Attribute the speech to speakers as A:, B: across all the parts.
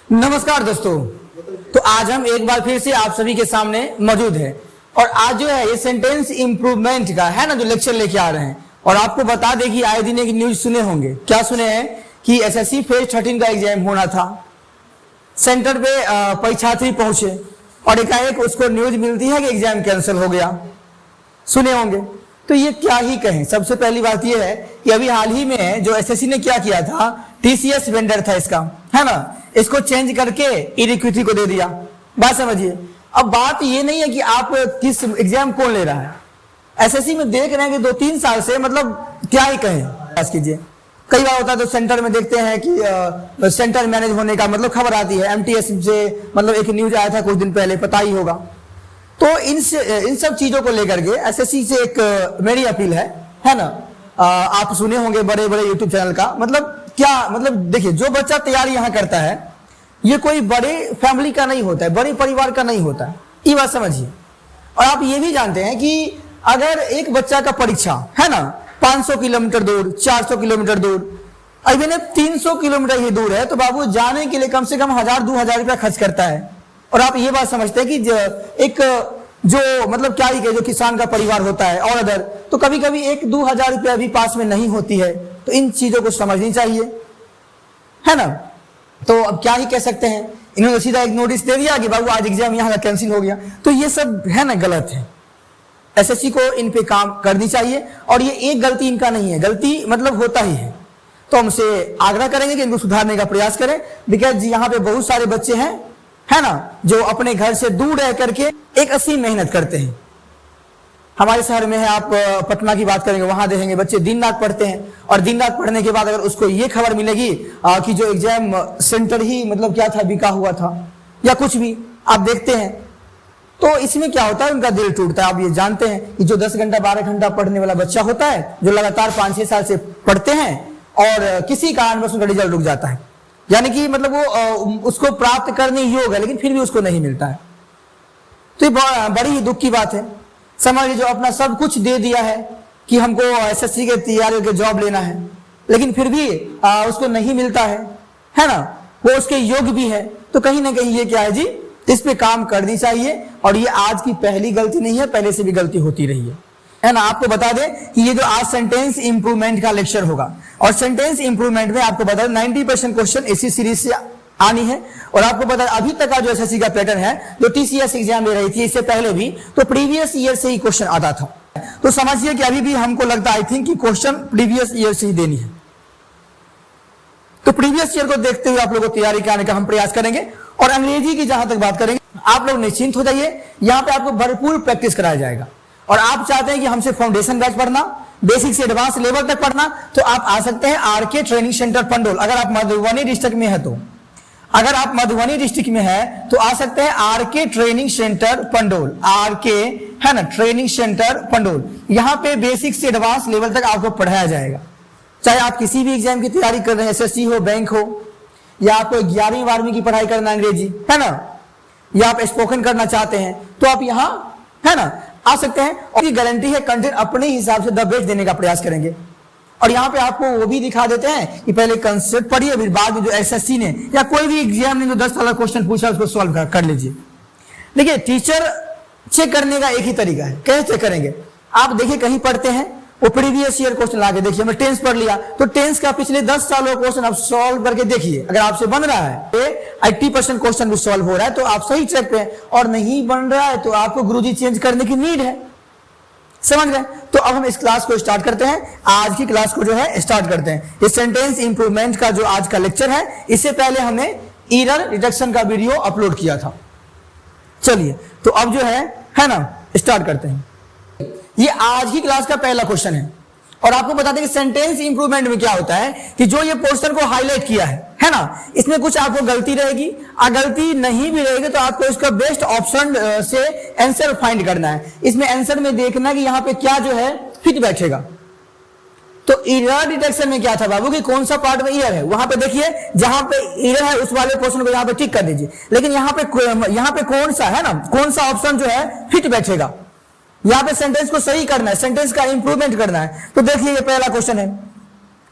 A: नमस्कार दोस्तों। तो आज हम एक बार फिर से आप सभी के सामने मौजूद हैं और आज जो है ये सेंटेंस इंप्रूवमेंट का है ना जो लेक्चर लेके आ रहे हैं। और आपको बता दें कि आए दिन एक न्यूज सुने होंगे। क्या सुने हैं कि एसएससी फेज 13 का एग्जाम होना था, सेंटर पे परीक्षार्थी पहुंचे और एकाएक उसको न्यूज मिलती है कि एग्जाम कैंसिल हो गया। सुने होंगे। तो ये क्या ही कहें। सबसे पहली बात ये है कि अभी हाल ही में जो एसएससी ने क्या किया था, टीसीएस वेंडर था इसका, है ना, इसको चेंज करके इक्विटी को दे दिया। बात समझिए। अब बात ये नहीं है कि आप किस एग्जाम कौन ले रहा है। एसएससी में देख रहे हैं कि 2-3 साल से, मतलब क्या ही कहें। बस कीजिए। कई बार होता है तो सेंटर में देखते हैं कि सेंटर मैनेज होने का मतलब खबर आती है एमटीएस से, मतलब एक न्यूज आया था कुछ दिन पहले, पता ही होगा। तो इन सब चीजों को लेकर के एसएससी से एक मेरी अपील है ना। आप सुने होंगे बड़े बड़े यूट्यूब चैनल का, मतलब क्या, मतलब देखिए, जो बच्चा तैयारी यहाँ करता है ये कोई बड़े फैमिली का नहीं होता है, बड़े परिवार का नहीं होता है, ये बात समझिए। और आप ये भी जानते हैं कि अगर एक बच्चा का परीक्षा है ना 500 किलोमीटर दूर, 400 किलोमीटर दूर, अभी 300 किलोमीटर ही दूर है, तो बाबू जाने के लिए कम से कम 1000-2000 रुपया खर्च करता है। और आप ये बात समझते हैं कि एक जो मतलब क्या ही जो किसान का परिवार होता है और अदर, तो कभी कभी 1-2 हजार रुपया भी पास में नहीं होती है। तो इन चीजों को समझनी चाहिए, है ना। तो अब क्या ही कह सकते हैं। इन्होंने सीधा एक नोटिस दे दिया कि बाबू आज एग्जाम यहाँ का कैंसिल हो गया। तो ये सब है ना गलत है। एसएससी को इन पे काम करनी चाहिए। और ये एक गलती इनका नहीं है, गलती मतलब होता ही है। तो हमसे आग्रह करेंगे कि इनको सुधारने का प्रयास करें। बिकॉज यहाँ पे बहुत सारे बच्चे हैं, है ना, जो अपने घर से दूर रह करके एक असीम मेहनत करते हैं। हमारे शहर में है, आप पटना की बात करेंगे, वहां देखेंगे बच्चे दिन रात पढ़ते हैं। और दिन रात पढ़ने के बाद अगर उसको ये खबर मिलेगी कि जो एग्जाम सेंटर ही मतलब क्या था, बिका हुआ था या कुछ भी आप देखते हैं, तो इसमें क्या होता है, उनका दिल टूटता है। आप ये जानते हैं कि जो 10 घंटा 12 घंटा पढ़ने वाला बच्चा होता है, जो लगातार 5-6 साल से पढ़ते हैं और किसी कारणवश उनका रिजल्ट रुक जाता है, यानी कि मतलब वो उसको प्राप्त करने योग्य है लेकिन फिर भी उसको नहीं मिलता है। तो ये बड़ी ही दुख की बात है। समझ लीजिए, जो अपना सब कुछ दे दिया है कि हमको एसएससी के तैयारी के जॉब लेना है, लेकिन फिर भी उसको नहीं मिलता है ना, वो उसके योग्य भी है। तो कहीं ना कहीं ये क्या है जी, इस पे काम करनी चाहिए। और ये आज की पहली गलती नहीं है, पहले से भी गलती होती रही है ना। आपको बता दें कि ये जो आज सेंटेंस इंप्रूवमेंट का लेक्चर होगा, और सेंटेंस इंप्रूवमेंट में आपको बता दें 90% क्वेश्चन इसी सीरीज से आनी है। और आपको पता अभी तक का जो एसएससी का पैटर्न है, जो टीसीएस एग्जाम ले रही थी इससे पहले भी, तो प्रीवियस ईयर से ही क्वेश्चन आता था। तो समझिए कि अभी भी हमको लगता है आई थिंक कि क्वेश्चन प्रीवियस ईयर से ही देनी है। तो प्रीवियस ईयर को देखते हुए आप लोगों को तैयारी कराने का हम प्रयास करेंगे। और अंग्रेजी की जहां तक बात करेंगे, आप लोग निश्चिंत हो जाइए, यहां पे आपको भरपूर प्रैक्टिस कराया जाएगा। और आप चाहते हैं कि हमसे फाउंडेशन बैच पढ़ना, बेसिक से एडवांस लेवल तक पढ़ना, तो आप आ सकते हैं आरके ट्रेनिंग सेंटर पंडोल। अगर आप मधुबनी डिस्ट्रिक्ट में है तो, अगर आप मधुबनी डिस्ट्रिक्ट में है तो आ सकते हैं RK training centre Pandol. RK है ना, ट्रेनिंग सेंटर पंडोल। यहां पे बेसिक से एडवांस लेवल तक आपको पढ़ाया जाएगा। चाहे आप किसी भी एग्जाम की तैयारी कर रहे हैं, एसएससी हो, बैंक हो, या आपको 11वीं 12वीं की पढ़ाई करना अंग्रेजी, है ना, या आप स्पोकन करना चाहते हैं, तो आप यहाँ है ना आ सकते हैं। और गारंटी है कंटेंट अपने हिसाब से द बेस्ट देने का प्रयास करेंगे। और यहाँ पे आपको वो भी दिखा देते हैं कि पहले कंसेप्ट पढ़िए, फिर बाद में जो एसएससी ने या कोई भी एग्जाम ने जो 10 साल का क्वेश्चन पूछा उसको सॉल्व कर लीजिए। देखिए, टीचर चेक करने का एक ही तरीका है। कैसे चेक करेंगे? आप देखिए, कहीं पढ़ते हैं वो प्रीवियस ईयर क्वेश्चन लाके देखिए। हमने टेंस पढ़ लिया तो टेंस का पिछले 10 सालों का क्वेश्चन आप सॉल्व करके देखिए। अगर आपसे बन रहा है 80% क्वेश्चन भी सॉल्व हो रहा है तो आप सही ट्रैक पे हैं, और नहीं बन रहा है तो आपको गुरुजी चेंज करने की नीड है। समझ गए? तो अब हम इस क्लास को स्टार्ट करते हैं। आज की क्लास को जो है स्टार्ट करते हैं। ये सेंटेंस इंप्रूवमेंट का जो आज का लेक्चर है, इससे पहले हमने एरर डिटेक्शन का वीडियो अपलोड किया था। चलिए, तो अब जो है ना, स्टार्ट करते हैं। ये आज की क्लास का पहला क्वेश्चन है। और आपको बता दें कि सेंटेंस इंप्रूवमेंट में क्या होता है कि जो ये पोर्शन को हाईलाइट किया है ना, इसमें कुछ आपको गलती रहेगी। गलती नहीं भी रहेगी तो आपको इसका बेस्ट ऑप्शन से आंसर फाइंड करना है। इसमें आंसर में देखना कि यहाँ पे क्या जो है फिट बैठेगा। तो एरर डिटेक्शन में क्या था बाबू कि कौन सा पार्ट में एरर है, वहां पे देखिए, जहां पे एरर है उस वाले पोर्शन को यहाँ पे टिक कर दीजिए। लेकिन यहाँ पे कौन सा है ना, कौन सा ऑप्शन जो है फिट बैठेगा, यहाँ पे सेंटेंस को सही करना है, सेंटेंस का इंप्रूवमेंट करना है। तो देखिए, ये पहला क्वेश्चन है।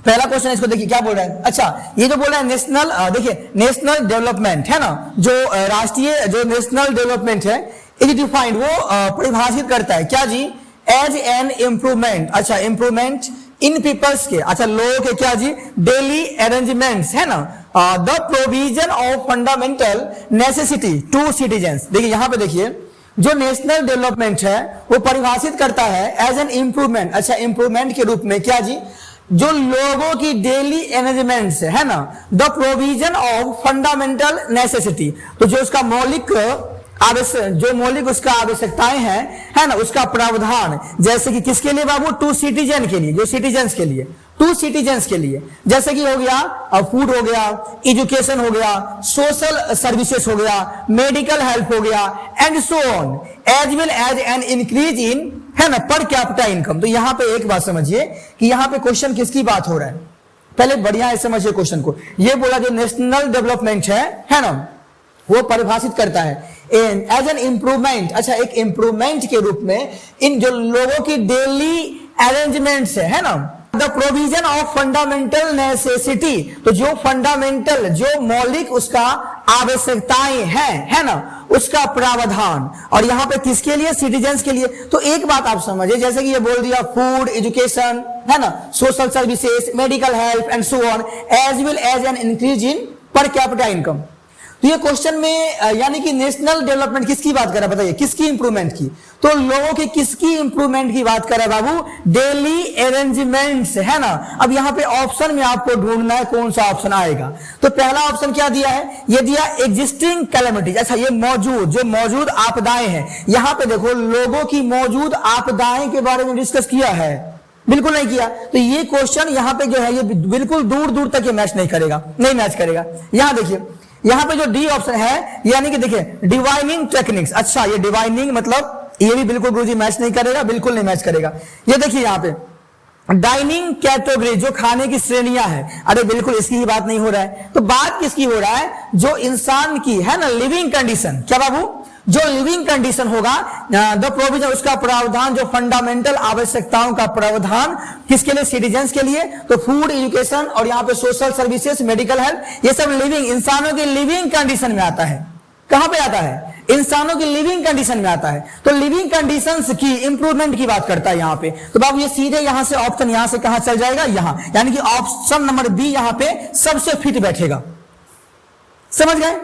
A: पहला क्वेश्चन इसको देखिए क्या बोल रहा है। अच्छा, ये जो बोल रहा है नेशनल, देखिए नेशनल डेवलपमेंट है ना, जो राष्ट्रीय जो नेशनल डेवलपमेंट है, इज डिफाइंड, वो परिभाषित करता है क्या जी, एज एन इम्प्रूवमेंट। अच्छा, इम्प्रूवमेंट इन पीपल्स के, अच्छा लोगों के क्या जी, डेली अरेंजमेंट्स है ना, the provision of fundamental necessity to citizens. देखिए यहां पे देखिए, जो नेशनल डेवलपमेंट है वो परिभाषित करता है एज एन इम्प्रूवमेंट, अच्छा इंप्रूवमेंट के रूप में क्या जी, जो लोगों की डेली अरेंजमेंट्स है ना, the provision of fundamental necessity, तो जो उसका मौलिक आवश्यक, जो मौलिक उसका आवश्यकताएं हैं है ना, उसका प्रावधान, जैसे कि किसके लिए बाबू, टू सिटीजन के लिए, जो सिटीजन्स के लिए, टू सिटीजन्स के लिए, जैसे कि हो गया फूड हो गया, एजुकेशन हो गया, सोशल सर्विसेज हो गया, मेडिकल हेल्प हो गया, and so on, as well as an increase in है ना पर कैपिटा इनकम। तो यहां पे एक बात समझिए कि यहां पे क्वेश्चन किसकी बात हो रहा है, पहले बढ़िया है समझिए क्वेश्चन को। ये बोला जो नेशनल डेवलपमेंट है ना, वो परिभाषित करता है एज एन इम्प्रूवमेंट, अच्छा एक इम्प्रूवमेंट के रूप में इन जो लोगों की डेली अरेंजमेंट्स है ना, the provision of fundamental necessity, तो जो फंडामेंटल, जो मौलिक उसका आवश्यकताएं हैं है ना, उसका प्रावधान, और यहां पे किसके लिए, सिटीजन्स के लिए। तो एक बात आप समझिए, जैसे कि ये बोल दिया फूड, एजुकेशन है ना, social services, medical help and so on, as well as an increase in per capita income. तो ये क्वेश्चन में यानी कि नेशनल डेवलपमेंट किसकी बात कर रहा है, बताइए किसकी इंप्रूवमेंट की, तो लोगों के किसकी इंप्रूवमेंट की बात कर रहा है बाबू, डेली अरेंजमेंट्स है ना। अब यहाँ पे ऑप्शन में आपको ढूंढना है कौन सा ऑप्शन आएगा। तो पहला ऑप्शन क्या दिया है, ये दिया एग्जिस्टिंग कैलेमिटीज, अच्छा ये मौजूद, जो मौजूद आपदाएं हैं, यहाँ पे देखो लोगों की मौजूद आपदाएं के बारे में डिस्कस किया है, बिल्कुल नहीं किया। तो ये क्वेश्चन यहाँ पे जो है ये बिल्कुल दूर दूर तक ये मैच नहीं करेगा, नहीं मैच करेगा। यहां देखिए, यहां पे जो डी ऑप्शन है, यानी कि देखिए डिवाइनिंग टेक्निक्स, अच्छा ये डिवाइनिंग मतलब ये भी बिल्कुल गुरुजी मैच नहीं करेगा, बिल्कुल नहीं मैच करेगा। ये देखिए यहां पे डाइनिंग कैटेगरी, जो खाने की श्रेणियां है, अरे बिल्कुल इसकी ही बात नहीं हो रहा है। तो बात किसकी हो रहा है, जो इंसान की है ना लिविंग कंडीशन, क्या बाबू, जो लिविंग कंडीशन होगा, द प्रोविजन उसका प्रावधान, जो फंडामेंटल आवश्यकताओं का प्रावधान किसके लिए, सिटीजन्स के लिए। तो फूड, एजुकेशन और यहाँ पे सोशल सर्विसेज, मेडिकल हेल्प, ये सब लिविंग, इंसानों की लिविंग कंडीशन में आता है। कहां पे आता है, इंसानों की लिविंग कंडीशन में आता है। तो लिविंग कंडीशंस की इंप्रूवमेंट की बात करता है यहां पे। तो बाबू ये सीधे यहां से ऑप्शन, यहां से कहां चल जाएगा, यहां, यानी कि ऑप्शन नंबर बी यहां पे सबसे फिट बैठेगा। समझ गए,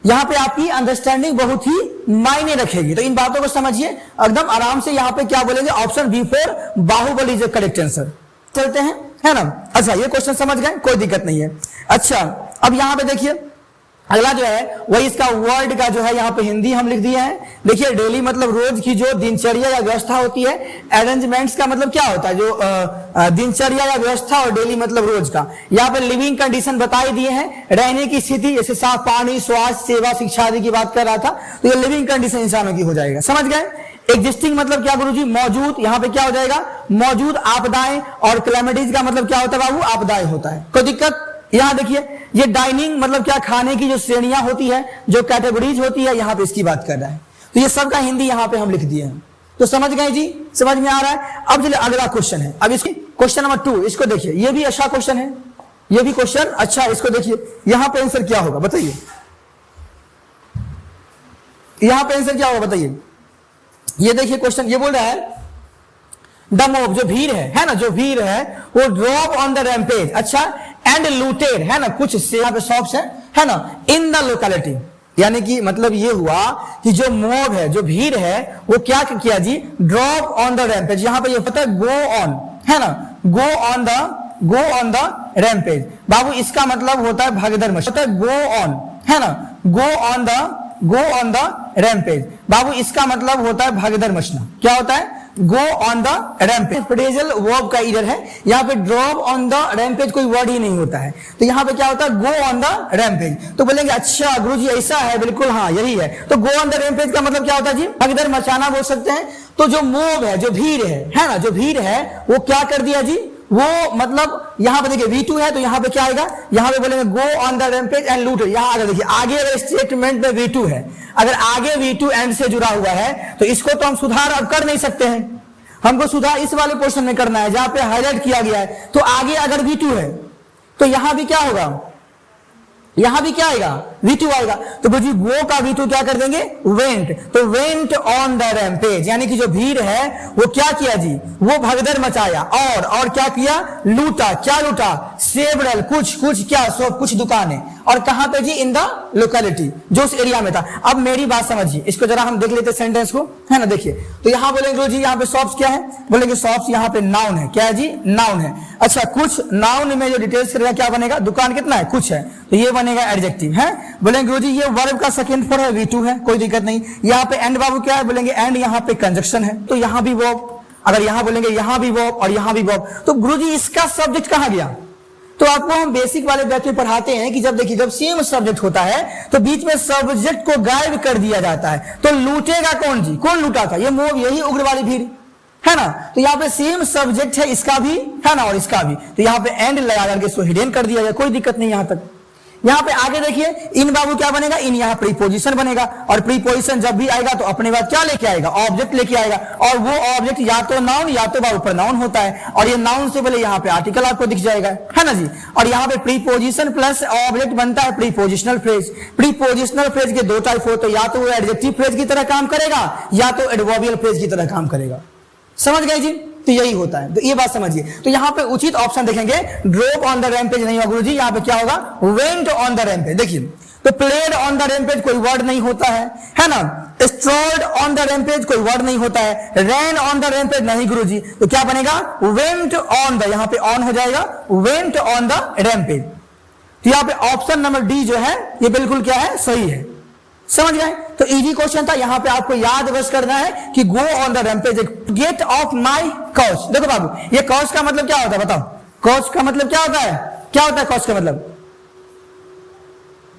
A: यहां पे आपकी अंडरस्टैंडिंग बहुत ही मायने रखेगी। तो इन बातों को समझिए एकदम आराम से। यहां पे क्या बोलेंगे, option B for Baahubali is correct answer. चलते हैं है ना। अच्छा ये क्वेश्चन समझ गए, कोई दिक्कत नहीं है। अच्छा अब यहां पे देखिए अगला जो है वही इसका वर्ड का जो है यहाँ पे हिंदी हम लिख दिए हैं। देखिए डेली मतलब रोज की जो दिनचर्या या व्यवस्था होती है। अरेंजमेंट्स का मतलब क्या होता है, जो दिनचर्या या व्यवस्था, और डेली मतलब रोज का। यहाँ पे लिविंग कंडीशन बताई दिए हैं, रहने की स्थिति, जैसे साफ पानी, स्वास्थ्य सेवा, शिक्षा आदि की बात कर रहा था। तो ये लिविंग कंडीशन इंसानों की हो जाएगा। समझ गए। एग्जिस्टिंग मतलब क्या गुरुजी, मौजूद, यहाँ पे क्या हो जाएगा, मौजूद आपदाएं। और क्लैमिटीज का मतलब क्या होता है बाबू, आपदाएं होता है। कोई दिक्कत। यहां देखिए ये डाइनिंग मतलब क्या, खाने की जो श्रेणियां होती है, जो कैटेगरीज होती है, यहां पे इसकी बात कर रहा है। तो ये सब का हिंदी यहां पे हम लिख दिए हैं। तो समझ गए जी, समझ में आ रहा है। अब चलिए अगला क्वेश्चन है। अब इसकी क्वेश्चन नंबर 2, इसको देखिए, ये भी अच्छा क्वेश्चन है, ये भी क्वेश्चन अच्छा। इसको देखिए यहां पे आंसर क्या होगा बताइए, यहां पे आंसर क्या होगा बताइए। ये देखिए क्वेश्चन, ये बोल रहा है द मॉब, जो भीड़ है ना, जो भीड़ है वो ड्रॉप ऑन द रैम्पेज, अच्छा एंड लूटेड है ना, कुछ यहाँ पे शॉप्स है ना, इन द लोकेलिटी। यानी कि मतलब ये हुआ कि जो मॉब है, जो भीड़ है, वो क्या किया जी, ड्रॉप ऑन द रैम्पेज। यहां पे ये पता है गो ऑन है ना, गो ऑन द रैम्पेज। बाबू इसका मतलब होता है भगदड़ मचना, गो ऑन है ना, गो ऑन द रैम्पेज। बाबू इसका मतलब होता है भगदड़ मचना। क्या होता है, गो on the rampage. Phrasal verb का इधर है, यहाँ पे ड्रॉप ऑन द रैम्पेज कोई वर्ड ही नहीं होता है। तो यहाँ पे क्या होता है, गो ऑन द रैम्पेज। तो बोलेंगे अच्छा गुरुजी ऐसा है, बिल्कुल हाँ यही है। तो गो ऑन द रैम्पेज का मतलब क्या होता है जी, भगदड़ मचाना बोल सकते हैं। तो जो मोब है, जो भीड़ है ना, जो भीड़ है वो क्या कर दिया जी, वो मतलब यहां पे देखिए V2 है, तो यहां पे क्या आएगा, यहां पे बोलेंगे गो ऑन द रैम्पेज एंड लूट। यहां आगे देखिए, आगे अगर स्टेटमेंट में V2 है, अगर आगे V2 एंड से जुड़ा हुआ है, तो इसको तो हम सुधार अब कर नहीं सकते हैं। हमको सुधार इस वाले पोर्शन में करना है जहां पे हाईलाइट किया गया है। तो आगे अगर V2 है तो यहां भी क्या होगा, यहां भी क्या आएगा, V2 आएगा। तो गुरुजी वो का V2 क्या कर देंगे, वेंट। तो वेंट ऑन द रैम्पेज, यानी कि जो भीड़ है वो क्या किया जी, वो भगदड़ मचाया और क्या किया, लूटा। क्या लूटा, सेवरल, कुछ क्या, सब कुछ दुकानें। और कहां पे जी, इन द लोकेलिटी, जो उस एरिया में था। अब मेरी बात समझिए, इसको जरा हम देख लेते सेंटेंस को, है ना। देखिए तो यहां बोलेंगे गुरुजी यहाँ पे शॉप्स क्या है, बोलेंगे शॉप्स यहाँ पे नाउन है। क्या है जी, नाउन है। अच्छा कुछ, नाउन में जो डिटेल्स करेगा क्या बनेगा, दुकान कितना है, कुछ है, तो ये बनेगा एडजेक्टिव है। बोलेंगे गुरुजी ये वर्ब का सेकंड फॉर्म है, V2 है, कोई दिक्कत नहीं। यहाँ पे एंड बाबू क्या है, बोलेंगे एंड यहाँ पे कंजक्शन है, तो यहाँ भी वर्ब। अगर यहाँ बोलेंगे यहाँ भी वर्ब और यहाँ भी वर्ब, तो गुरुजी इसका सब्जेक्ट कहाँ गया। तो आपको हम बेसिक वाले बैच में पढ़ाते हैं कि जब देखिए जब सेम सब्जेक्ट होता है तो बीच में सब्जेक्ट को गायब कर दिया जाता है। तो लूटेगा कौन जी, कौन लूटा था, ये मोब, यही उग्रवादी भीड़, है ना। तो यहाँ पे सेम सब्जेक्ट है, इसका भी है ना और इसका भी, तो यहाँ पे एंड लगा करके इसको हिडन कर दिया जाए, कोई दिक्कत नहीं। यहाँ तक यहाँ पे आगे देखिए इन बाबू क्या बनेगा, इन यहाँ प्रीपोजिशन बनेगा। और प्रीपोजिशन जब भी आएगा तो अपने बाद क्या लेके आएगा, ऑब्जेक्ट लेके आएगा। और वो ऑब्जेक्ट या तो नाउन या तो बाबू प्रोनाउन होता है। और ये नाउन से पहले यहाँ पे आर्टिकल आपको दिख जाएगा, है ना जी। और यहाँ पे प्रीपोजिशन प्लस ऑब्जेक्ट बनता है प्रीपोजिशनल फ्रेज। प्रीपोजिशनल फ्रेज के दो टाइप हो, तो या तो वो एडजेक्टिव फ्रेज की तरह काम करेगा या तो एडवर्बियल फ्रेज की तरह काम करेगा। समझ गए जी, तो यही होता है, तो ये बात समझिए। तो यहाँ पे उचित ऑप्शन देखेंगे, ड्रॉप ऑन द रैम्पेज नहीं होगा गुरुजी, यहाँ पे क्या होगा, वेंट ऑन द रैम्पेज। देखिए तो प्लेड ऑन द रैम्पेज कोई वर्ड नहीं होता है ना। स्ट्रोल्ड ऑन द रैम्पेज कोई वर्ड नहीं होता है। रैन ऑन द रैम्पेज नहीं गुरुजी, तो क्या बनेगा, वेंट ऑन द, यहाँ पे ऑन हो जाएगा, वेंट ऑन द रैम्पेज। तो यहाँ पे ऑप्शन नंबर डी जो है ये बिल्कुल क्या है, सही है। समझ गए, तो इजी क्वेश्चन था। यहां पे आपको याद बस करना है कि go on the rampage, get off my cause. देखो बाबू ये कॉज का मतलब क्या होता है, बताओ कॉज का मतलब क्या होता है, क्या होता है कॉज का मतलब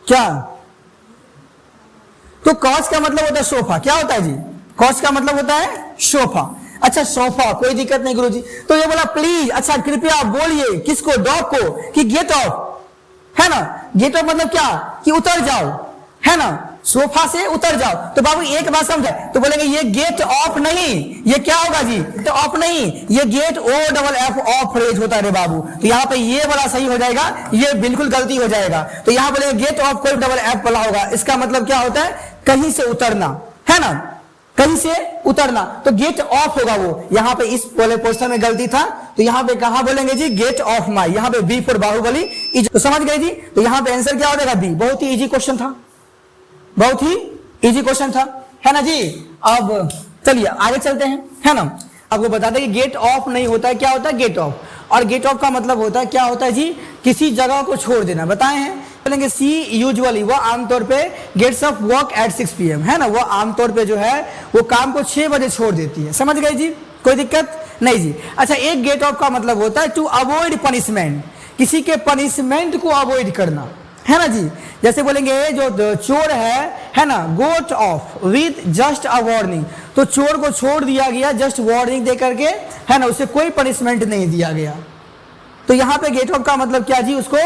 A: क्या, तो कॉज का मतलब होता है सोफा। क्या होता है जी, कॉज का मतलब होता है सोफा। अच्छा सोफा, कोई दिक्कत नहीं गुरुजी। तो ये बोला प्लीज, अच्छा कृपया बोलिए किसको, डॉग को, कि गेट ऑफ, है ना। गेट ऑफ मतलब क्या, कि उतर जाओ, है ना, सोफा से उतर जाओ। तो बाबू एक बात समझे, तो बोलेंगे ये गेट ऑफ नहीं, ये क्या होगा जी, तो ऑफ नहीं, ये गेट OFF ऑफ फ्रेज होता है रे बाबू। तो यहाँ पे ये बड़ा सही हो जाएगा, ये बिल्कुल गलती हो जाएगा। तो यहाँ बोलेंगे गेट ऑफ कोई FF वाला होगा, इसका मतलब क्या होता है, कहीं से उतरना, है ना, कहीं से उतरना। तो गेट ऑफ होगा वो, यहाँ पे इस वाले पोस्टर में गलती था। तो यहाँ पे कहा बोलेंगे जी, गेट ऑफ माई, यहाँ पे बी फॉर बाहुबली। तो समझ गए जी, तो यहाँ पे आंसर क्या हो जाएगा, बी। बहुत ही इजी क्वेश्चन था, बहुत ही इजी क्वेश्चन था, है ना जी। अब चलिए आगे चलते हैं, है ना। आपको बता दें कि गेट ऑफ नहीं होता है, क्या होता है, गेट ऑफ। और गेट ऑफ का मतलब होता है, क्या होता है जी, किसी जगह को छोड़ देना। बताए हैं, बोलेंगे सी यूजुअली, वो आमतौर पे gets off work at 6 PM, है ना। वो आमतौर पे जो है वो काम को 6 बजे छोड़ देती है। समझ गए जी, कोई दिक्कत नहीं जी। अच्छा एक गेट ऑफ का मतलब होता है टू अवॉइड पनिशमेंट, किसी के पनिशमेंट को अवॉइड करना, है ना जी। जैसे बोलेंगे जो चोर है ना, got off with just a warning, तो चोर को छोड़ दिया गया जस्ट वार्निंग दे करके, है ना, उसे कोई पनिशमेंट नहीं दिया गया। तो यहाँ पे गेट ऑफ का मतलब क्या जी, उसको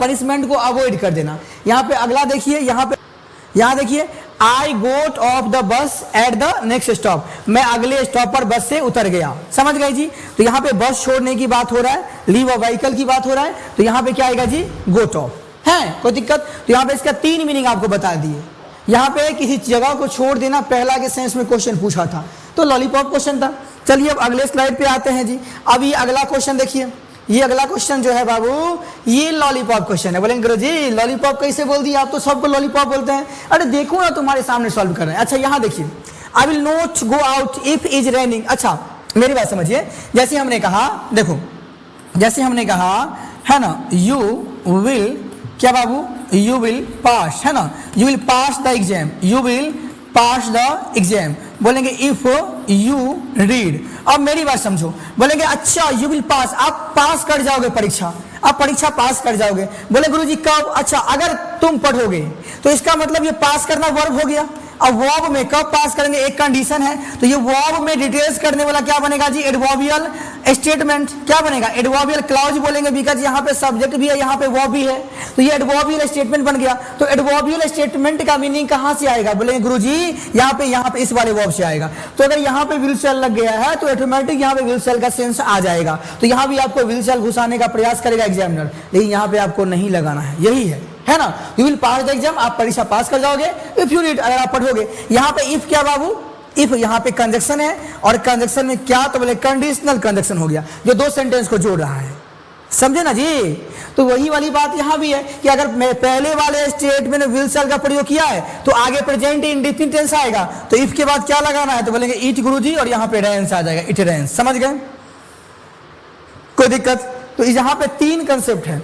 A: पनिशमेंट को अवॉइड कर देना। यहाँ पे अगला देखिए, यहाँ देखिए, I got off the bus at the next stop, मैं अगले स्टॉप पर बस से उतर गया। समझ गए जी, तो यहाँ पे बस छोड़ने की बात हो रहा है, लीव अ व्हीकल की बात हो रहा है, तो यहाँ पे क्या आएगा जी, गोट ऑफ, है, कोई दिक्कत। तो यहाँ पे इसका 3 मीनिंग आपको बता दिए। यहाँ पे किसी जगह को छोड़ देना, पहला के सेंस में क्वेश्चन पूछा था, तो लॉलीपॉप क्वेश्चन था। चलिए अब अगले स्लाइड पे आते हैं जी। अब ये अगला क्वेश्चन देखिए, ये अगला क्वेश्चन जो है बाबू, ये लॉलीपॉप क्वेश्चन है। बोलेंगे गुरुजी लॉलीपॉप कैसे बोल दिया, आप तो सबको लॉलीपॉप बोलते हैं। अरे देखो ना, तुम्हारे सामने सॉल्व कर रहे हैं। अच्छा यहाँ देखिए, I will not go out if is raining. अच्छा मेरी बात समझिए, जैसे हमने कहा, देखो जैसे हमने कहा, है ना, यू विल, क्या बाबू, यू विल पास, है ना, you will pass the exam, you will pass the exam. बोलेंगे इफ यू रीड। अब मेरी बात समझो, बोलेंगे अच्छा यू विल पास, आप पास कर जाओगे परीक्षा, आप परीक्षा पास कर जाओगे। बोले गुरुजी कब, अच्छा अगर तुम पढ़ोगे, तो इसका मतलब ये पास करना वर्ब हो गया। अब वर्ब में कब पास करेंगे, एक कंडीशन है, तो ये वर्ब में डिटेल्स करने वाला क्या बनेगा जी, एडवर्बियल। स्टेटमेंट क्या बनेगा, एडवर्बियल क्लॉज बोलेंगे, बिकॉज यहाँ पे सब्जेक्ट भी है, यहाँ पे वर्ब भी है, तो ये एडवर्बियल स्टेटमेंट बन गया। तो एडवर्बियल स्टेटमेंट का मीनिंग कहाँ से आएगा, बोलेंगे गुरुजी यहाँ पे इस वाले वर्ब से आएगा। तो अगर यहाँ पे विल शैल लग गया है तो ऑटोमेटिक यहाँ पे विल शैल का सेंस आ जाएगा। तो यहाँ भी आपको विल शैल घुसाने का प्रयास करेगा एग्जामिनर, लेकिन यहाँ पे आपको नहीं लगाना है, यही है ना। You will pass the exam, आप परीक्षा पास कर जाओगे इफ यू रीड, अगर आप पढ़ोगे। यहाँ पे इफ क्या बाबू, इफ यहाँ पे कंजक्शन है, और कंजक्शन में क्या, तो बोले कंडीशनल कंजक्शन हो गया, जो दो सेंटेंस को जोड़ रहा है, समझे ना जी। तो वही वाली बात यहाँ भी है कि अगर मैं पहले वाले स्टेटमेंट में विल शैल का प्रयोग किया है तो आगे प्रेजेंट इंडेफिनिट टेंस आएगा, तो इफ के बाद क्या लगाना है, तो बोलेंगे इट गुरुजी, और यहाँ पे रेंस आ जाएगा, इट रेंस, समझ गए, कोई दिक्कत। तो यहाँ पे तीन कंसेप्ट है,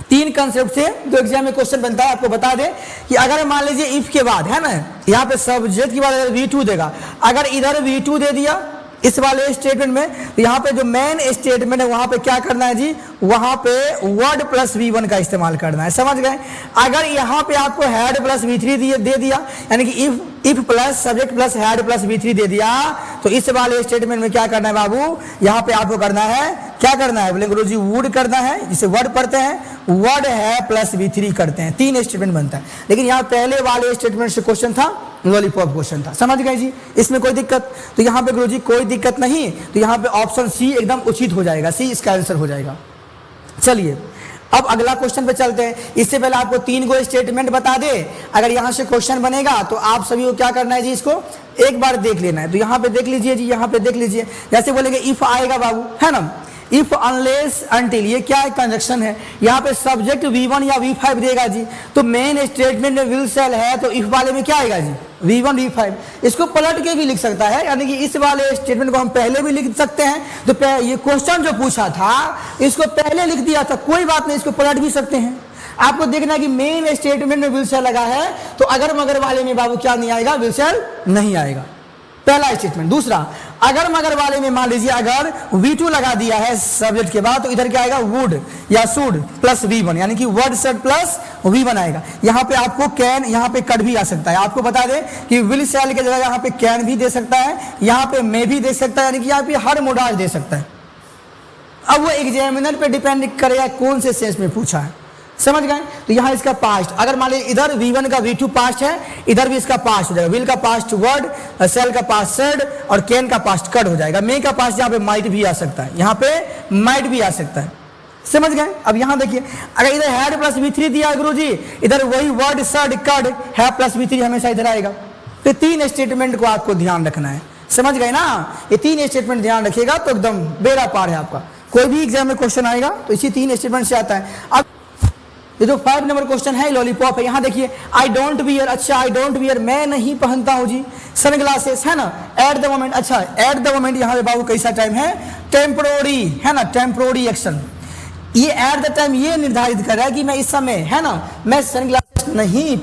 A: तीन कंसेप्ट से जो एग्जाम में क्वेश्चन बनता है। आपको बता दें कि अगर मान लीजिए इफ के बाद है ना, यहाँ पे सब्जेक्ट के बाद V2 देगा, अगर इधर V2 दे दिया इस वाले स्टेटमेंट में, तो यहाँ पे जो मेन स्टेटमेंट है वहां पे क्या करना है जी, वहां पे वर्ड प्लस V1 का इस्तेमाल करना है, समझ गए। अगर यहाँ पे आपको हैड प्लस V3 दे दिया, यानी कि if plus subject plus had plus V3 दे दिया, तो इस वाले स्टेटमेंट में क्या करना है बाबू, यहाँ पे आपको करना है, क्या करना है, बोले गुरुजी वुड करना है, जिसे वर्ड पढ़ते हैं, वर्ड है प्लस V3 करते हैं, तीन स्टेटमेंट बनता है। लेकिन यहाँ पहले वाले स्टेटमेंट से क्वेश्चन था, लॉलीपॉप क्वेश्चन था, समझ गए जी, इसमें कोई दिक्कत, तो यहाँ पे गुरुजी कोई दिक्कत नहीं, तो यहाँ पे ऑप्शन सी एकदम उचित हो जाएगा, सी इसका आंसर हो जाएगा। चलिए अब अगला क्वेश्चन पे चलते हैं। इससे पहले आपको तीन गो स्टेटमेंट बता दे, अगर यहाँ से क्वेश्चन बनेगा तो आप सभी को क्या करना है जी, इसको एक बार देख लेना है। तो यहाँ पे देख लीजिए जी, यहाँ पे देख लीजिए, जैसे बोलेंगे इफ आएगा बाबू, है ना, इफ अनलेस अनटिल, ये क्या है, कंजक्शन है, यहाँ पे सब्जेक्ट V1 या V5 देगा जी, तो मेन स्टेटमेंट में विल शैल है, तो इफ वाले में क्या आएगा जी, V1 V5। इसको पलट के भी लिख सकता है, यानी कि इस वाले स्टेटमेंट को हम पहले भी लिख सकते हैं, तो ये क्वेश्चन जो पूछा था इसको पहले लिख दिया था, कोई बात नहीं, इसको पलट भी सकते हैं। आपको देखना है कि मेन स्टेटमेंट में विल शैल लगा है, तो अगर मगर वाले में बाबू क्या नहीं आएगा, विल शैल नहीं आएगा, पहला स्टेटमेंट। दूसरा, अगर मगर वाले में मान लीजिए अगर V2 लगा दिया है सब्जेक्ट के बाद, तो इधर क्या आएगा, वुड या शुड प्लस V1, यानी कि वर्ड सेट प्लस V1 आएगा। यहाँ पे आपको कैन, यहाँ पे कट भी आ सकता है। आपको बता दें कि विल शैल के जगह यहाँ पे कैन भी दे सकता है, यहाँ पे मे भी दे सकता है, यानी कि यहाँ पे हर मोडाज दे सकता है। अब वो एग्जामिनर पे डिपेंड करेगा कौन से सेंस में पूछा है, समझ गए। तो यहाँ इसका पास्ट, अगर मान लीजिए इधर V1 का V2 पास्ट है, इधर भी इसका पास्ट हो जाएगा, विल का पास्ट वर्ड, सेल का पास्ट सेड, और कैन का पास्ट कट हो जाएगा। मे का पास्ट यहाँ पे माइट भी आ सकता है, यहाँ पे माइट भी आ सकता है, समझ गए। अब यहाँ देखिए, अगर इधर हैड प्लस V3 दिया है गुरुजी, इधर वही वर्ड सेड कट है प्लस V3 हमेशा इधर आएगा। तो तीन स्टेटमेंट को आपको ध्यान रखना है, समझ गए ना। ये तीन स्टेटमेंट ध्यान रखिएगा तो एकदम बेड़ा पार है आपका। कोई भी एग्जाम में क्वेश्चन आएगा तो इसी तीन स्टेटमेंट से आता है। अब ये जो 5 नंबर क्वेश्चन है लॉलीपॉप है, यहाँ देखिए, आई डोंट वियर, अच्छा आई डोंट वियर मैं नहीं पहनता हूँ जी सनग्लासेस, है ना। एट द मोमेंट, अच्छा एट द मोमेंट यहाँ पे बाबू कैसा टाइम है, टेम्पोररी, है ना, टेम्पोररी एक्शन। ये एट द टाइम ये निर्धारित कर रहा है कि मैं इस समय, है ना, मैं सनग्लासेस नहीं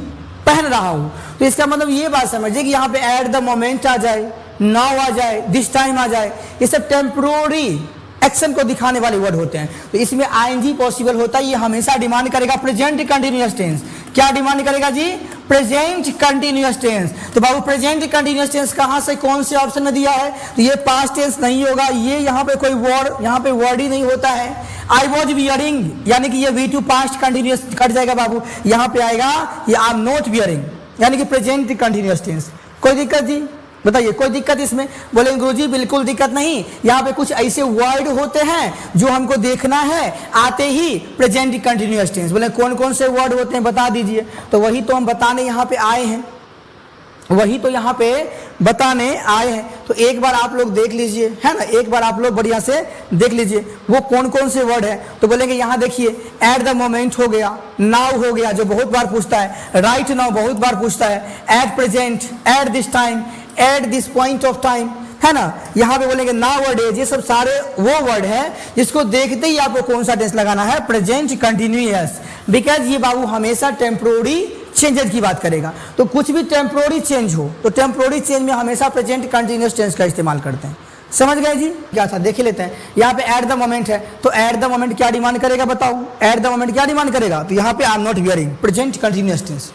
A: पहन रहा हूँ। तो इसका मतलब ये बात समझिए कि यहाँ पे एट द मोमेंट आ जाए, नाउ आ जाए, दिस टाइम आ जाए, ये सब टेम्पोररी एक्शन को दिखाने वाले वर्ड होते हैं। तो इसमें आईएनजी पॉसिबल होता है, ये हमेशा डिमांड करेगा प्रेजेंट कंटिन्यूअस टेंस। क्या डिमांड करेगा जी, प्रेजेंट कंटिन्यूअस टेंस। तो बाबू प्रेजेंट कंटिन्यूअस टेंस कहां से कौन से ऑप्शन में दिया है, तो ये पास्ट टेंस नहीं होगा, ये यहाँ पे कोई वर्ड, यहाँ पे वर्ड ही नहीं होता है। आई वॉज वियरिंग, यानी कि ये V2 पास्ट कंटिन्यूअस कट जाएगा बाबू, यहाँ पे आएगा ये आई एम नॉट वियरिंग, यानी कि प्रेजेंट कंटिन्यूअस टेंस। कोई दिक्कत जी, बताइए कोई दिक्कत इसमें, बोलेंगे गुरुजी बिल्कुल दिक्कत नहीं। यहाँ पे कुछ ऐसे वर्ड होते हैं जो हमको देखना है आते ही प्रेजेंट कंटिन्यूअस टेंस। बोले कौन कौन से वर्ड होते हैं बता दीजिए, तो वही तो हम बताने यहाँ पे आए हैं, वही तो यहाँ पे बताने आए हैं। तो एक बार आप लोग देख लीजिए, है ना, एक बार आप लोग बढ़िया से देख लीजिए वो कौन कौन से वर्ड है। तो बोलेंगे यहाँ देखिए, एट द मोमेंट हो गया, नाउ हो गया जो बहुत बार पूछता है, राइट नाउ बहुत बार पूछता है, at present, at this time, at this point of time, है ना। यहाँ पे बोलेंगे नाउ वर्ड है, ये सब सारे वो वर्ड है जिसको देखते ही आपको कौन सा टेंस लगाना है, प्रेजेंट कंटिन्यूअस। बिकॉज ये बाबू हमेशा टेम्पोररी चेंजेस की बात करेगा। तो कुछ भी टेम्पोररी चेंज हो तो टेम्पोररी चेंज में हमेशा प्रेजेंट कंटिन्यूअस टेंस का इस्तेमाल करते हैं, समझ गए जी। क्या था देख लेते हैं, यहाँ पे एट द मोमेंट है, तो एट द मोमेंट क्या डिमांड करेगा बताओ, एट द मोमेंट क्या डिमांड करेगा, तो यहाँ पे I am not wearing, present continuous tense.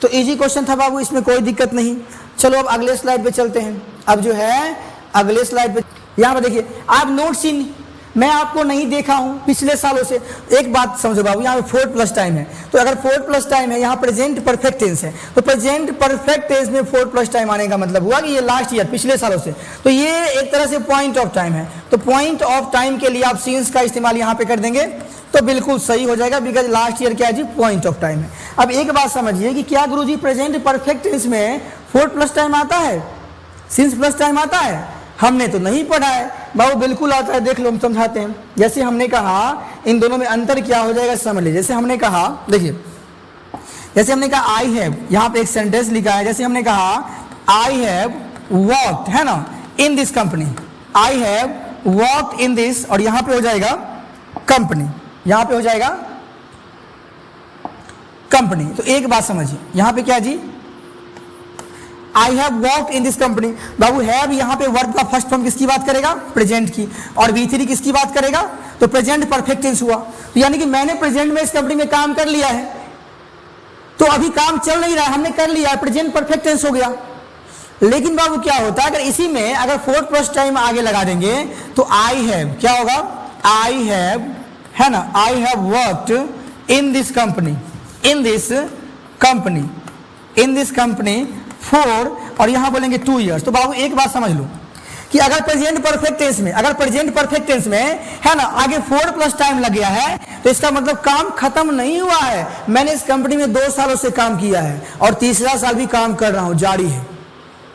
A: तो इजी क्वेश्चन था बाबू, इसमें कोई दिक्कत नहीं। चलो अब अगले स्लाइड पे चलते हैं। अब जो है अगले स्लाइड पे यहाँ पर देखिए, आप नोट सीन, मैं आपको नहीं देखा हूं पिछले सालों से। एक बात समझो बाबू, यहाँ पे 4 प्लस टाइम है, तो अगर 4 प्लस टाइम है, यहाँ प्रेजेंट परफेक्ट टेंस है, तो प्रेजेंट परफेक्ट टेंस में 4 प्लस टाइम आने का मतलब हुआ कि ये लास्ट ईयर, पिछले सालों से, तो ये एक तरह से पॉइंट ऑफ टाइम है। तो पॉइंट ऑफ टाइम के लिए आप सीन्स का इस्तेमाल यहाँ पे कर देंगे तो बिल्कुल सही हो जाएगा, बिकॉज लास्ट ईयर क्या है जी, पॉइंट ऑफ टाइम है। अब एक बात समझिए कि क्या गुरुजी प्रेजेंट परफेक्ट टेंस में 4 प्लस टाइम आता है, सिंस प्लस टाइम आता है? हमने तो नहीं पढ़ा है बाबू, बिल्कुल आता है, देख लो हम समझाते हैं। जैसे हमने कहा इन दोनों में अंतर क्या हो जाएगा समझ लीजिए। जैसे हमने कहा, देखिए, जैसे हमने कहा आई हैव, यहाँ पे एक सेंटेंस लिखा है, जैसे हमने कहा आई हैव वर्कड, है ना, इन this company, I have worked in this, और यहाँ पे हो जाएगा कंपनी, यहाँ पे हो जाएगा कंपनी। तो एक बात समझिए, यहाँ पे क्या जी, I have worked in this company. बाबू हैव यहाँ पे वर्ब का फर्स्ट फॉर्म किसकी बात करेगा, प्रेजेंट की, और V3 किसकी बात करेगा, तो प्रेजेंट परफेक्ट टेंस हुआ। तो यानी कि मैंने प्रेजेंट में इस कंपनी में काम कर लिया है, तो अभी काम चल नहीं रहा है, हमने कर लिया है, प्रेजेंट परफेक्ट टेंस हो गया। लेकिन बाबू क्या होता है, अगर इसी में अगर 4 प्लस टाइम आगे लगा देंगे तो आई हैव क्या होगा, आई हैव, है ना, आई have worked in this company, in this company, in this company 4, और यहां बोलेंगे 2 इयर्स। तो बाबू एक बात समझ लो कि अगर प्रेजेंट परफेक्ट टेंस में, अगर प्रेजेंट परफेक्ट टेंस में, है ना, आगे 4 प्लस टाइम लग गया है, तो इसका मतलब काम खत्म नहीं हुआ है। मैंने इस कंपनी में 2 सालों से काम किया है और तीसरा साल भी काम कर रहा हूं, जारी है।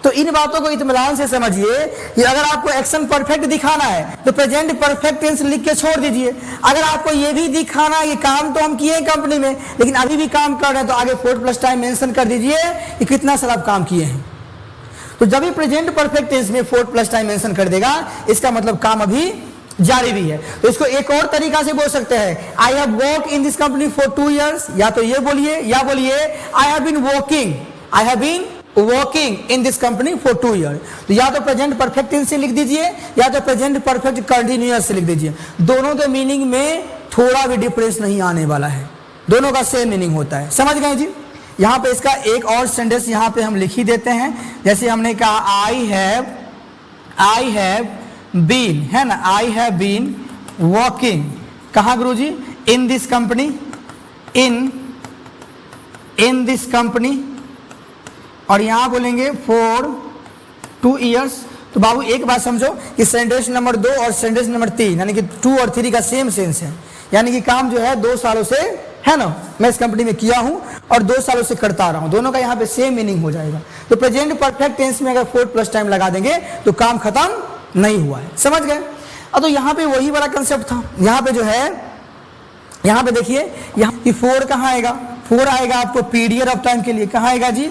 A: तो इन बातों को इत्मीनान से समझिए कि अगर आपको एक्शन परफेक्ट दिखाना है तो प्रेजेंट परफेक्ट टेंस लिख के छोड़ दीजिए। अगर आपको ये भी दिखाना है कि काम तो हम किए कंपनी में लेकिन अभी भी काम कर रहे हैं, तो आगे 4 प्लस टाइम मेंशन कर दीजिए कि कितना साल आप काम किए हैं। तो जब भी प्रेजेंट परफेक्ट टेंस में 4 प्लस टाइम मेंशन कर देगा, इसका मतलब काम अभी जारी भी है। तो इसको एक और तरीका से बोल सकते हैं, I have work in this company for 2 years, या तो ये बोलिए, या बोलिए I have been working, I have been working in this company for 2 year. तो या तो प्रेजेंट परफेक्ट टेंस से लिख दीजिए या तो प्रेजेंट परफेक्ट कंटिन्यूअस से लिख दीजिए। दोनों के मीनिंग में थोड़ा भी डिफरेंस नहीं आने वाला है, दोनों का सेम मीनिंग होता है। समझ गए जी? यहाँ पे इसका एक और सेंटेंस यहाँ पे हम लिख ही देते हैं। जैसे हमने कहा आई हैव बीन, है ना, आई हैव बीन वर्किंग, कहाँ Guruji, in this company, in this company, और यहां बोलेंगे फॉर 2 इयर्स। तो बाबू एक बात समझो कि सेंटेंस नंबर 2 और सेंटेंस नंबर 3 यानी कि 2 और 3 का सेम सेंस है, यानी कि काम जो है 2 सालों से, है ना, मैं इस कंपनी में किया हूं और 2 सालों से करता रहा हूं, दोनों का यहाँ पे सेम मीनिंग हो जाएगा। तो प्रेजेंट परफेक्ट टेंस में अगर 4 प्लस टाइम लगा देंगे तो काम खत्म नहीं हुआ है। समझ गए? अब तो यहाँ पे वही बड़ा कंसेप्ट था। यहाँ पे जो है, यहाँ पे देखिए, यहाँ की 4 कहाँ आएगा, 4 आएगा आपको पीरियड ऑफ टाइम के लिए, कहाँ आएगा जी,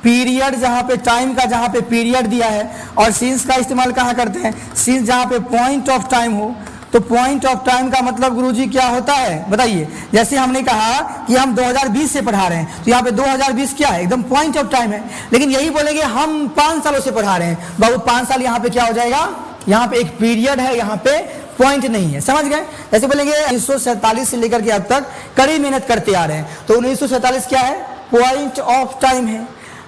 A: पीरियड, जहां पे टाइम का जहां पे पीरियड दिया है। और सीन्स का इस्तेमाल कहां करते हैं, सीन्स जहां पे पॉइंट ऑफ टाइम हो। तो पॉइंट ऑफ टाइम का मतलब गुरुजी क्या होता है बताइए। जैसे हमने कहा कि हम 2020 से पढ़ा रहे हैं, तो यहाँ पे 2020 क्या है, एकदम पॉइंट ऑफ टाइम है। लेकिन यही बोलेंगे हम 5 सालों से पढ़ा रहे हैं, बाबू 5 साल यहाँ पे क्या हो जाएगा, यहाँ पे एक पीरियड है, यहाँ पे पॉइंट नहीं है। समझ गए? जैसे बोलेंगे 1947 से लेकर के अब तक कड़ी मेहनत करते आ रहे हैं, तो 1947 क्या है, पॉइंट ऑफ टाइम है।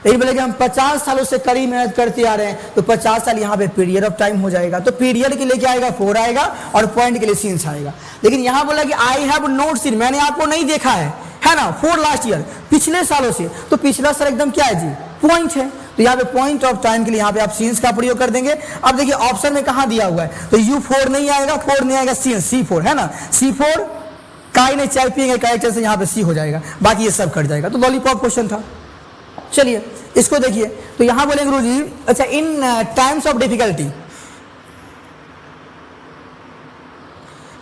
A: यही बोलेंगे हम 50 सालों से कड़ी मेहनत करते आ रहे हैं, तो 50 साल यहाँ पे पीरियड ऑफ टाइम हो जाएगा। तो पीरियड के लिए क्या आएगा, 4 आएगा, और पॉइंट के लिए सीन्स आएगा। लेकिन यहाँ बोला कि आई हैव नोट सीन, मैंने आपको नहीं देखा है ना, 4 लास्ट ईयर, पिछले सालों से। तो पिछला साल एकदम क्या है जी, पॉइंट है। तो यहाँ पे पॉइंट ऑफ टाइम के लिए यहाँ पे आप सीन्स का प्रयोग कर देंगे। अब देखिए ऑप्शन में कहाँ दिया हुआ है, तो U4 नहीं आएगा, 4 नहीं आएगा, C4 है ना, C4 काय ने चाय पिएंगे कैरेक्टर से यहाँ पे C हो जाएगा, बाकी ये सब कट जाएगा। तो लॉलीपॉप क्वेश्चन था। चलिए इसको देखिए, तो यहां बोलेंगे गुरुजी, अच्छा, in times of difficulty,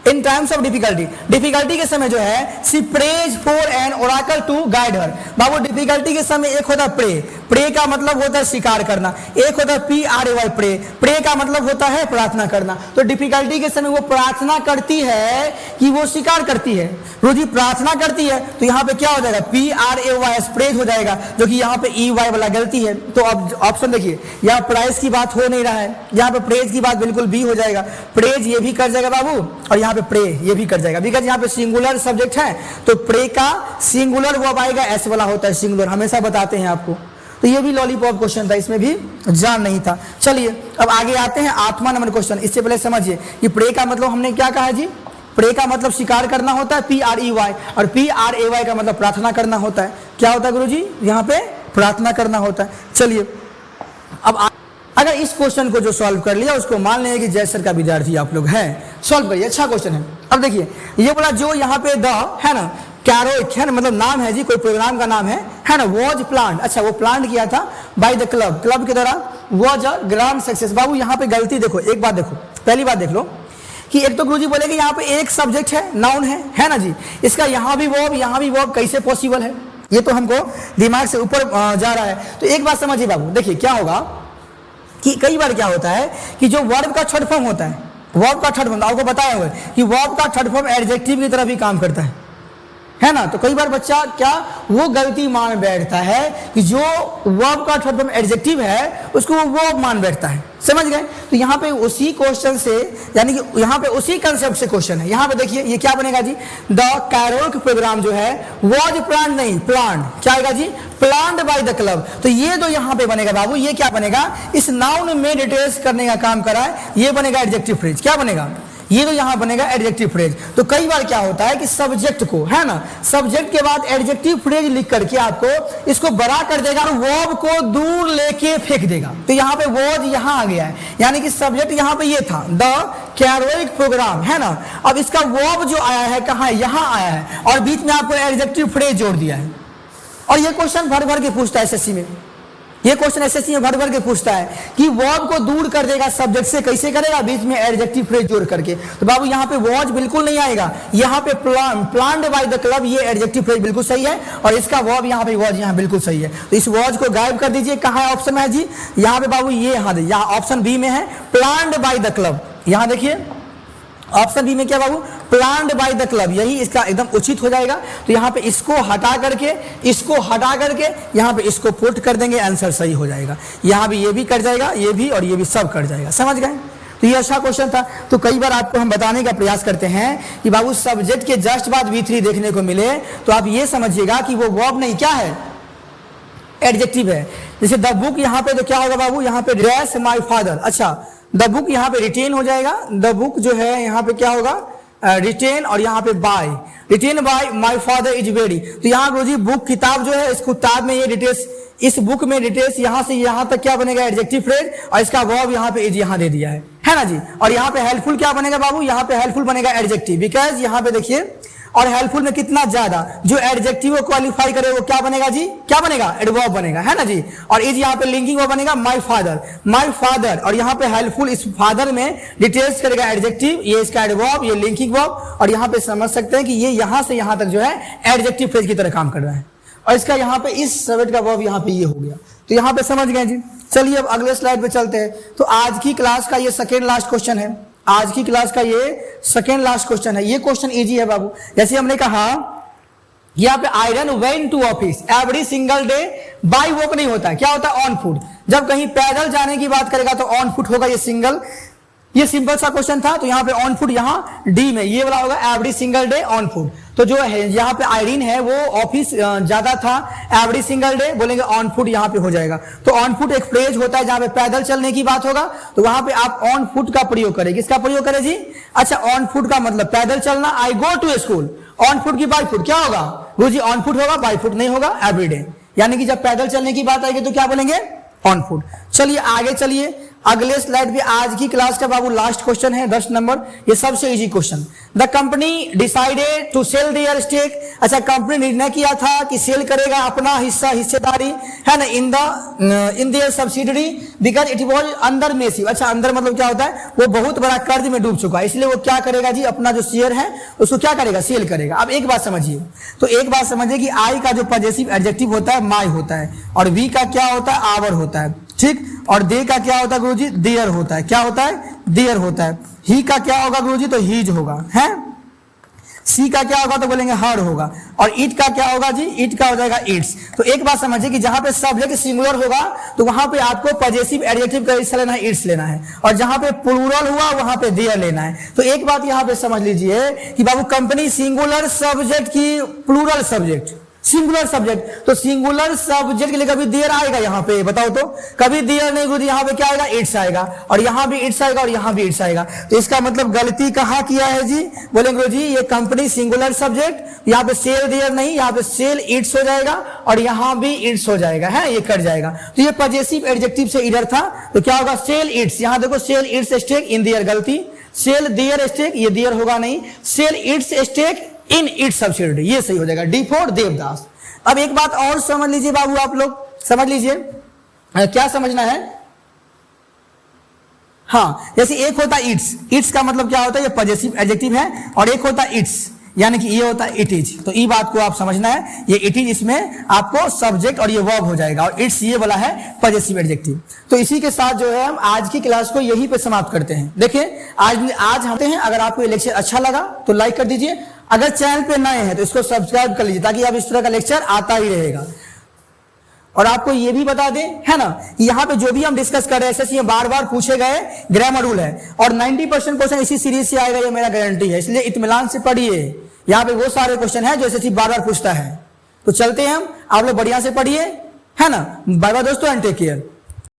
A: in times of difficulty के समय जो है, she prays for an oracle to guide her. बाबू डिफिकल्टी के समय एक होता है प्रे का मतलब होता है स्वीकार करना, एक होता है PRAY प्रे का मतलब होता है प्रार्थना करना। तो डिफिकल्टी के समय वो प्रार्थना करती है कि वो स्वीकार करती है, रोजी प्रार्थना करती है। तो यहाँ पे क्या हो जाएगा, PRAY प्रेज हो जाएगा, जो कि यहाँ पे EY वाला गलती है। तो अब ऑप्शन देखिए, यहाँ प्राइस की बात हो नहीं रहा है, यहाँ पे प्रेज की बात बिल्कुल भी हो जाएगा, प्रेज ये भी कर जाएगा बाबू, और यहाँ पे प्रे ये भी कर जाएगा, बिकॉज यहाँ पे सिंगुलर सब्जेक्ट है। तो प्रे का सिंगुलर वर्ब आएगा, एस वाला होता है सिंगुलर, हमेशा बताते हैं आपको। तो ये भी लॉलीपॉप क्वेश्चन था, इसमें भी जान नहीं था। चलिए अब आगे आते हैं 8वां नंबर क्वेश्चन। इससे पहले समझिए कि प्रे का मतलब हमने क्या कहा जी, प्रे का मतलब स्वीकार करना होता है PREY, और PRAY का मतलब प्रार्थना करना होता है। क्या होता है गुरुजी, यहाँ पे प्रार्थना करना होता है। चलिए अब अगर इस क्वेश्चन को जो सॉल्व कर लिया उसको मान लेंगे कि जय सर का विद्यार्थी आप लोग हैं, सॉल्व करिए, अच्छा क्वेश्चन है। अब देखिए ये बोला जो यहाँ पे द है ना कैरोइक है ना, मतलब नाम है जी, कोई प्रोग्राम का नाम है ना, वॉज प्लांट, अच्छा वो प्लांट किया था बाय द क्लब, क्लब के द्वारा, वॉज अ ग्रांड सक्सेस। बाबू यहाँ पे गलती देखो, एक बात देखो, पहली बात देख लो कि एक तो गुरुजी बोले कि यहाँ पे एक सब्जेक्ट है, नाउन है ना जी, इसका यहाँ भी वर्ब यहाँ भी वर्ब, कैसे पॉसिबल है, ये तो हमको दिमाग से ऊपर जा रहा है। तो एक बात समझिए बाबू, देखिए क्या होगा कि कई बार क्या होता है कि जो वर्ब का थर्ड फॉर्म होता है, वर्ब का थर्ड फॉर्म आपको बताया हुआ है कि वर्ब का थर्ड फॉर्म एडजेक्टिव की तरह भी काम करता है ना। तो कई बार बच्चा क्या वो गलती मान बैठता है कि जो वर्ब का थर्ड फॉर्म एडजेक्टिव है उसको वो वर्ब मान बैठता है, समझ गए। तो यहाँ पे उसी क्वेश्चन से, यानी कि यहाँ पे उसी कंसेप्ट से क्वेश्चन है। यहाँ पे देखिए ये क्या बनेगा जी, द कैरोइक प्रोग्राम जो है वॉज प्लांट नहीं प्लांट, क्या आएगा जी, प्लांट बाय द क्लब। तो ये तो यहाँ पे बनेगा बाबू, ये क्या बनेगा, इस नाउन में डिटेल्स करने का काम करा है, ये बनेगा एडजेक्टिव फ्रेज। क्या बनेगा, ये तो यहां बनेगा एडजेक्टिव फ्रेज। तो कई बार क्या होता है कि सब्जेक्ट को है ना, सब्जेक्ट के बाद एडजेक्टिव फ्रेज लिख करके आपको इसको बड़ा कर देगा और वर्ब को दूर लेके फेंक देगा। तो यहाँ पे वॉज यहां आ गया है, यानी कि सब्जेक्ट यहाँ पे ये था द कैरोइक प्रोग्राम है ना, अब इसका वर्ब जो आया है कहाँ, यहां आया है, और बीच में आपको एडजेक्टिव फ्रेज जोड़ दिया है। और ये क्वेश्चन भर भर के पूछता है एसएससी में, ये क्वेश्चन एसएससी में भर भर के पूछता है कि वर्ब को दूर कर देगा सब्जेक्ट से, कैसे करेगा, बीच में एडजेक्टिव फ्रेज जोड़ करके। तो बाबू यहाँ पे वॉज बिल्कुल नहीं आएगा, यहाँ पे प्लांट बाय द क्लब, ये एडजेक्टिव फ्रेज बिल्कुल सही है, और इसका वर्ब यहाँ पे वॉज यहाँ बिल्कुल सही है। तो इस वॉज को गायब कर दीजिए, कहाँ है ऑप्शन में है जी, यहाँ पे बाबू ये यहाँ ऑप्शन बी में है, प्लांट बाय द क्लब। यहाँ देखिए ऑप्शन बी में क्या बाबू, प्लांट बाय द क्लब, यही इसका एकदम उचित हो जाएगा। तो यहाँ पे इसको हटा करके यहाँ पे इसको पुट कर देंगे, आंसर सही हो जाएगा। यहाँ भी ये भी कट जाएगा, ये भी और ये भी सब कट जाएगा, समझ गए। तो ये अच्छा क्वेश्चन था। तो कई बार आपको हम बताने का प्रयास करते हैं कि बाबू सब्जेक्ट के जस्ट बाद V3 देखने को मिले तो आप ये समझिएगा कि वो वर्ब नहीं, क्या है, एडजेक्टिव है। जैसे द बुक, यहाँ पे तो क्या होगा बाबू, यहाँ पे ड्रेस माय फादर, अच्छा द बुक यहाँ पे रिटेन हो जाएगा, द बुक जो है यहाँ पे क्या होगा, रिटेन, और यहाँ पे by, written by my father is very. तो यहाँ गुरुजी बुक किताब जो है, इस किताब में ये डिटेल्स, इस बुक में डिटेल्स यहाँ से यहाँ तक क्या बनेगा, एडजेक्टिव फ्रेज, और इसका वर्ब यहाँ पे इज यहाँ दे दिया है ना जी। और यहाँ पे हेल्पफुल क्या बनेगा बाबू, यहाँ पे हेल्पफुल बनेगा एडजेक्टिव, बिकॉज यहाँ पे देखिए, और हेल्पफुल में कितना ज्यादा, जो एडजेक्टिव को क्वालिफाई करे वो क्या बनेगा जी, क्या बनेगा, एडवर्ब बनेगा, है ना जी। और इज यहाँ पे लिंकिंग वो बनेगा माय फादर, और यहाँ पे हेल्पफुल इस फादर में डिटेल्स करेगा एडजेक्टिव, ये इसका एडवर्ब, ये लिंकिंग वर्ब, और यहाँ पे समझ सकते हैं कि ये यहाँ से यहाँ तक जो है एडजेक्टिव फ्रेज की तरह काम कर रहा है, और इसका यहाँ पे इस सब्जेक्ट का वर्ब यहाँ पे ये हो गया। तो यहाँ पे समझ गए जी। चलिए अब अगले स्लाइड पे चलते हैं। तो आज की क्लास का ये सेकेंड लास्ट क्वेश्चन है, आज की क्लास का ये सेकेंड लास्ट क्वेश्चन है। ये क्वेश्चन इजी है बाबू, जैसे हमने कहा यहाँ पे I ran when to office every single day, by walk नहीं होता है, क्या होता है, ऑन फुट। जब कहीं पैदल जाने की बात करेगा तो ऑन फुट होगा, ये सिंगल, ये सिंपल सा क्वेश्चन था। तो यहाँ पे ऑन फुट, यहाँ डी में ये वाला होगा every single day on foot. तो जो है यहाँ पे आयरीन है वो ऑफिस ज्यादा था, एवरी सिंगल डे बोलेंगे ऑन फुट यहाँ पे हो जाएगा। तो ऑन फुट एक फ्रेज होता है जहां पे पैदल चलने की बात होगा, तो वहां पे आप ऑन फुट का प्रयोग करें। किसका प्रयोग करें जी, अच्छा ऑन फुट का मतलब पैदल चलना, I go to school. On foot की बाय फुट क्या होगा गुरुजी, ऑन फुट होगा, बाय फुट नहीं होगा, एवरीडे। यानी कि जब पैदल चलने की बात आएगी तो क्या बोलेंगे, ऑन फुट। चलिए आगे चलिए, अगले स्लाइड पे आज की क्लास का बाबू लास्ट क्वेश्चन है 10 नंबर, ये सबसे easy question. The company decided to sell their stake, अच्छा कंपनी निर्णय किया था कि सेल करेगा अपना हिस्सा, हिस्सेदारी है ना, in their subsidiary because it was under massive. अच्छा अंदर मतलब क्या होता है, वो बहुत बड़ा कर्ज में डूब चुका है, इसलिए वो क्या करेगा जी, अपना जो शेयर है उसको क्या करेगा, सेल करेगा। अब एक बात समझिए, तो एक बात समझिए कि आई का जो पॉजेसिव एडजेक्टिव होता है माई होता है, और वी का क्या होता है, आवर होता है, ठीक। और दे का क्या होता है गुरुजी, देयर होता है, क्या होता है, देयर होता है। ही का क्या होगा गुरुजी, तो हीज होगा, है। सी का क्या होगा तो बोलेंगे हर होगा, और ईट का क्या होगा जी, ईट का हो जाएगा ईट्स। तो एक बात समझिए कि जहां पे सब्जेक्ट सिंगुलर होगा तो वहां पे आपको पॉजेसिव एडजेक्टिव का हिस्सा लेना है, ईट्स लेना है, और जहां पे प्लूरल हुआ वहां पे देयर लेना है। तो एक बात यहां पे समझ लीजिए कि बाबू कंपनी सिंगुलर सब्जेक्ट की प्लूरल सब्जेक्ट, सिंगुलर सब्जेक्ट। तो सिंगुलर सब्जेक्ट के लिए कभी देयर आएगा यहाँ पे, बताओ तो, कभी देयर नहीं गुरुजी, यहाँ पे क्या आएगा, इट्स आएगा, और यहाँ भी इट्स आएगा और यहाँ भी इट्स आएगा। तो इसका मतलब गलती कहाँ किया है जी, बोले गुरुजी ये कंपनी सिंगुलर सब्जेक्ट, यहाँ पे सेल देयर नहीं, यहाँ पे सेल इट्स हो जाएगा और यहाँ भी इट्स हो जाएगा, है ये कट जाएगा। तो ये पजेसिव एडजेक्टिव से इधर था, तो क्या होगा, सेल इट्स, यहाँ देखो sell its stake in their, गलती, सेल देयर स्टेक, ये देयर होगा नहीं, sell its stake in its subsidiary, ये सही हो जाएगा, डी फॉर देवदास। अब एक बात और समझ लीजिए बाबू, आप लोग समझ लीजिए, क्या समझना है, हाँ, जैसे एक होता है इट्स, इट्स का मतलब क्या होता है, ये पजेसिव एडजेक्टिव है, और एक होता है इट्स, यानी कि ये होता है इट इज। तो ये बात को आप समझना है, ये इट इज इसमें आपको सब्जेक्ट और ये वर्ब हो जाएगा, और इट्स ये वाला है पजेसिव एडजेक्टिव। तो इसी के साथ जो है हम आज की क्लास को यहीं पे समाप्त करते हैं। देखिए आज हम हैं, अगर आपको ये लेक्चर अच्छा लगा तो लाइक कर दीजिए, अगर चैनल पे नए हैं तो इसको सब्सक्राइब कर लीजिए, ताकि अब इस तरह का लेक्चर आता ही रहेगा। और आपको ये भी बता दें, है ना, यहाँ पे जो भी हम डिस्कस कर रहे हैं एसएससी में बार बार पूछे गए ग्रामर रूल है, और 90% क्वेश्चन इसी सीरीज से आएगा, ये मेरा गारंटी है, इसलिए इत्मीनान से पढ़िए। यहाँ पे वो सारे क्वेश्चन है जो एसएससी बार बार पूछता है। तो चलते हैं हम, आप लोग बढ़िया से पढ़िए, है ना। बाय बाय दोस्तों एंड टेक केयर।